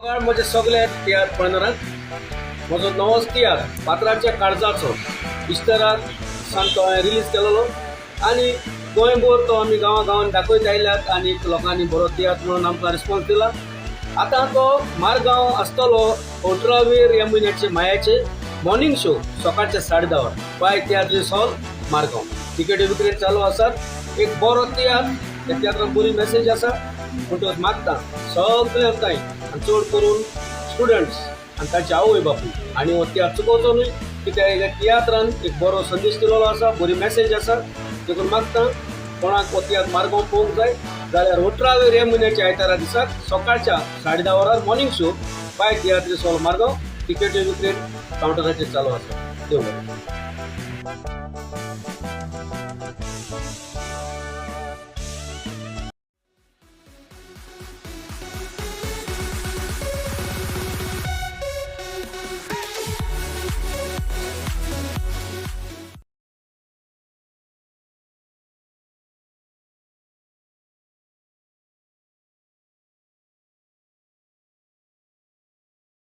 म्हजे सगळे तियात्र पळयणारांक म्हजो नवोच तियात्र फातराच्या काळजाचो इस्टराक सांगतो हांवें रिलीज केलेलो आनी गोंयभर तो आमी गांवांत दाखयत आयल्यात आनी लोकांनी बरो तियात्र म्हणून आमकां रिस्पॉन्स दिला. आतां तो मारगांव आसतलो 18 ह्या म्हयन्याचे मायाचे मॉर्निंग शो सकाळचे 10:30 वर पाय तियात्र हॉल मारगांव. तिकेटी विक्री चालू आसात. एक बरो तियात्र त्या तियात्रांत बरी मेसेज आसा म्हणटच मागता सगळे आमकां आनी चड करून स्टुडंट्स आनी तांचे आवय बापूय आनी हो तियात्र चुकोवचो न्हय कित्याक ह्या तियात्रांत एक बरो संदेश दिलेलो आसा, बरी मेसेज आसा. देखून मागता कोणाक हो तियात्र मारगांव पळोवंक जाय जाल्यार 18 ह्या म्हयन्याच्या आयतारा दिसाक सकाळच्या 10:30 वरार मॉर्निंग शो पाय तियात्र हॉल मारगांव. तिकेटी विक्री कावंटराचेर चालू आसा. देव बरें.